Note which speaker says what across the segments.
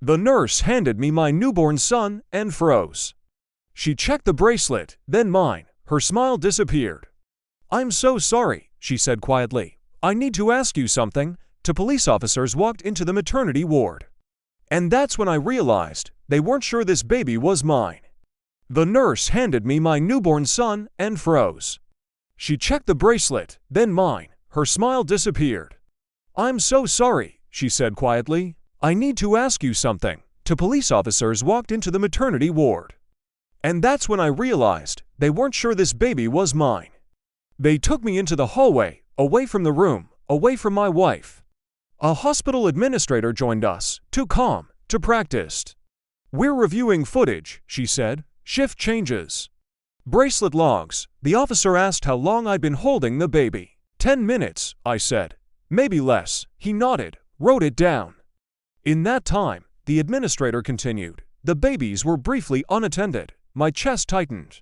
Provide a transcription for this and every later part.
Speaker 1: The nurse handed me my newborn son and froze. She checked the bracelet, then mine. Her smile disappeared. "I'm so sorry," she said quietly. "I need to ask you something." Two police officers walked into the maternity ward. And that's when I realized they weren't sure this baby was mine. The nurse handed me my newborn son and froze. She checked the bracelet, then mine. Her smile disappeared. "I'm so sorry," she said quietly. "I need to ask you something." Two police officers walked into the maternity ward. And that's when I realized they weren't sure this baby was mine. They took me into the hallway, away from the room, away from my wife. A hospital administrator joined us, too calm, too practiced. "We're reviewing footage," she said. "Shift changes. Bracelet logs." The officer asked how long I'd been holding the baby. 10 minutes, I said. "Maybe less." He nodded, wrote it down. In that time, the administrator continued, the babies were briefly unattended. My chest tightened.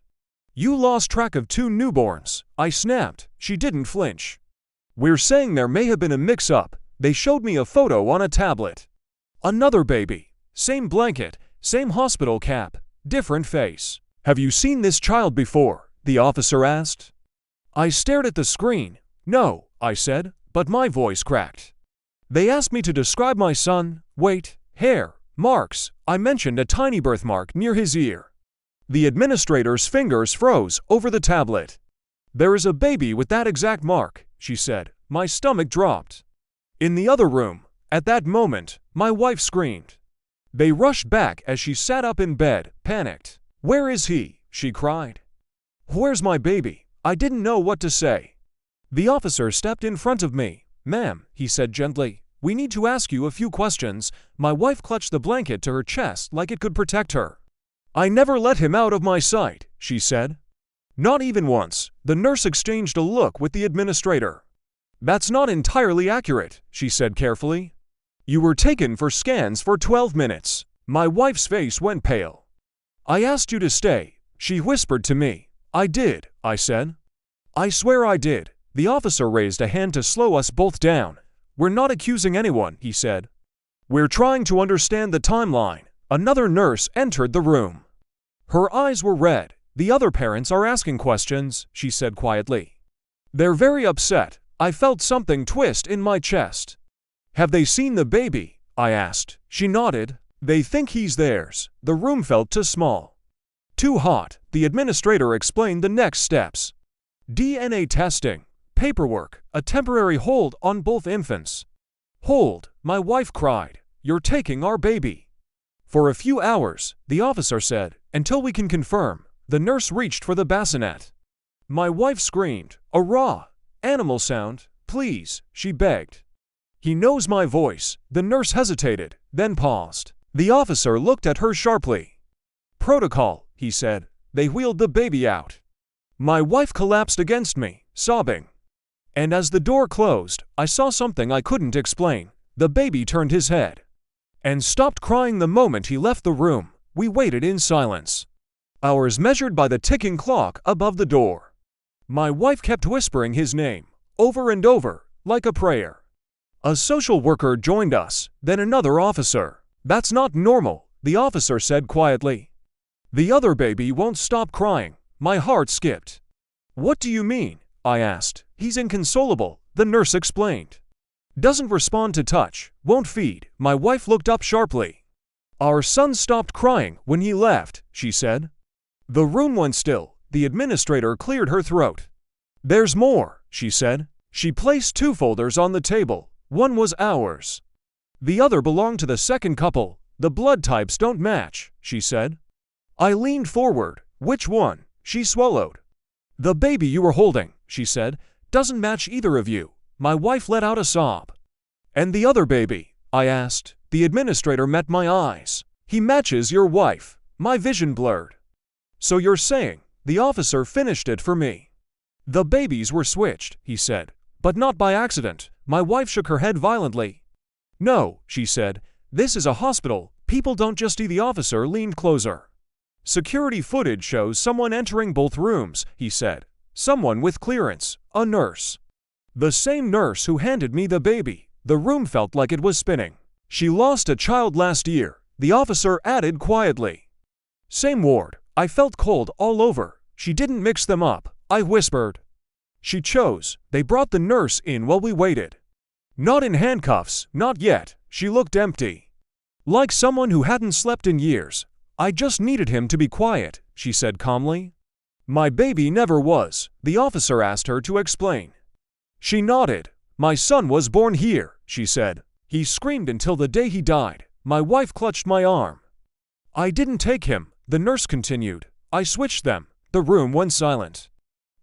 Speaker 1: "You lost track of 2 newborns," I snapped. She didn't flinch. "We're saying there may have been a mix-up." They showed me a photo on a tablet. Another baby. Same blanket, same hospital cap, different face. "Have you seen this child before?" the officer asked. I stared at the screen. "No," I said, but my voice cracked. They asked me to describe my son. Weight, hair, marks. I mentioned a tiny birthmark near his ear. The administrator's fingers froze over the tablet. "There is a baby with that exact mark," she said. My stomach dropped. In the other room, at that moment, my wife screamed. They rushed back as she sat up in bed, panicked. "Where is he?" she cried. "Where's my baby?" I didn't know what to say. The officer stepped in front of me. "Ma'am," he said gently, "we need to ask you a few questions." My wife clutched the blanket to her chest like it could protect her. "I never let him out of my sight," she said. "Not even once." The nurse exchanged a look with the administrator. "That's not entirely accurate," she said carefully. "You were taken for scans for 12 minutes. My wife's face went pale. "I asked you to stay," she whispered to me. "I did," I said. "I swear I did." The officer raised a hand to slow us both down. "We're not accusing anyone," he said. "We're trying to understand the timeline." Another nurse entered the room. Her eyes were red. "The other parents are asking questions," she said quietly. "They're very upset." I felt something twist in my chest. "Have they seen the baby?" I asked. She nodded. "They think he's theirs." The room felt too small. "Too hot." The administrator explained the next steps. DNA testing, paperwork, a temporary hold on both infants. "Hold," my wife cried. "You're taking our baby." "For a few hours," the officer said, "until we can confirm." The nurse reached for the bassinet. My wife screamed, "A raw animal sound, please," she begged. "He knows my voice." The nurse hesitated, then paused. The officer looked at her sharply. "Protocol," he said. They wheeled the baby out. My wife collapsed against me, sobbing. And as the door closed, I saw something I couldn't explain. The baby turned his head and stopped crying the moment he left the room. We waited in silence. Hours measured by the ticking clock above the door. My wife kept whispering his name, over and over, like a prayer. A social worker joined us, then another officer. "That's not normal," the officer said quietly. "The other baby won't stop crying." My heart skipped. "What do you mean?" I asked. "He's inconsolable," the nurse explained. "Doesn't respond to touch, won't feed." My wife looked up sharply. "Our son stopped crying when he left," she said. The room went still. The administrator cleared her throat. "There's more," she said. She placed 2 folders on the table. One was ours. The other belonged to the second couple. "The blood types don't match," she said. I leaned forward. "Which one?" She swallowed. "The baby you were holding," she said, "doesn't match either of you." My wife let out a sob. "And the other baby?" I asked. The administrator met my eyes. "He matches your wife." My vision blurred. "So you're saying..." The officer finished it for me. "The babies were switched," he said, "but not by accident." My wife shook her head violently. "No," she said, "this is a hospital. People don't just..." The officer leaned closer. "Security footage shows someone entering both rooms," he said. "Someone with clearance, a nurse. The same nurse who handed me the baby." The room felt like it was spinning. "She lost a child last year," the officer added quietly. Same ward. I felt cold all over. She didn't mix them up, I whispered. She chose. They brought the nurse in while we waited. Not in handcuffs, not yet. She looked empty. Like someone who hadn't slept in years. I just needed him to be quiet, she said calmly. My baby never was, the officer asked her to explain. She nodded. My son was born here, she said. He screamed until the day he died. My wife clutched my arm. I didn't take him, the nurse continued. I switched them. The room went silent.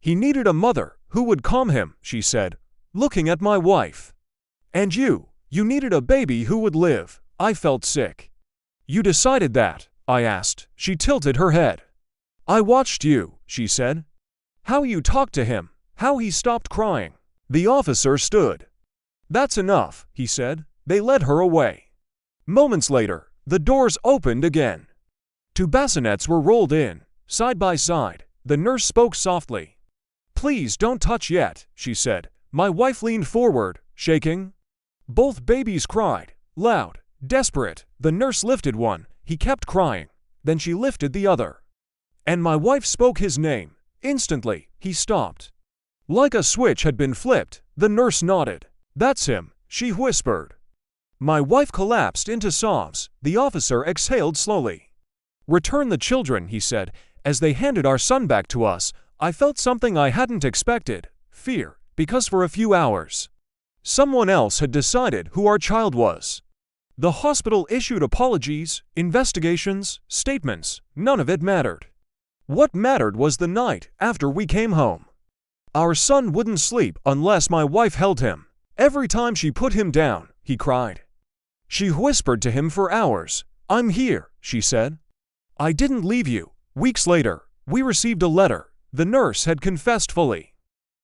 Speaker 1: He needed a mother who would calm him, she said, looking at my wife. And you needed a baby who would live. I felt sick. You decided that, I asked. She tilted her head. I watched you, she said. How you talked to him, how he stopped crying. The officer stood. That's enough, he said. They led her away. Moments later, the doors opened again. Two bassinets were rolled in, side by side. The nurse spoke softly. Please don't touch yet, she said. My wife leaned forward, shaking. Both babies cried, loud, desperate. The nurse lifted one. He kept crying. Then she lifted the other. And my wife spoke his name. Instantly, he stopped. Like a switch had been flipped, the nurse nodded. That's him, she whispered. My wife collapsed into sobs. The officer exhaled slowly. Return the children, he said. As they handed our son back to us, I felt something I hadn't expected, fear, because for a few hours, someone else had decided who our child was. The hospital issued apologies, investigations, statements. None of it mattered. What mattered was the night after we came home. Our son wouldn't sleep unless my wife held him. Every time she put him down, he cried. She whispered to him for hours. I'm here, she said. I didn't leave you. Weeks later, we received a letter. The nurse had confessed fully.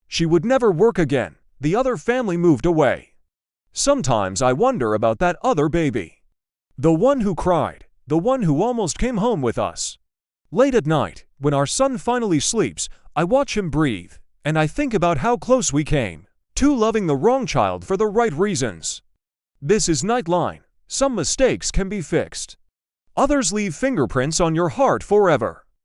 Speaker 1: She would never work again. The other family moved away. Sometimes I wonder about that other baby. The one who cried, the one who almost came home with us. Late at night, when our son finally sleeps, I watch him breathe, and I think about how close we came to loving the wrong child for the right reasons. This is Nightline. Some mistakes can be fixed. Others leave fingerprints on your heart forever.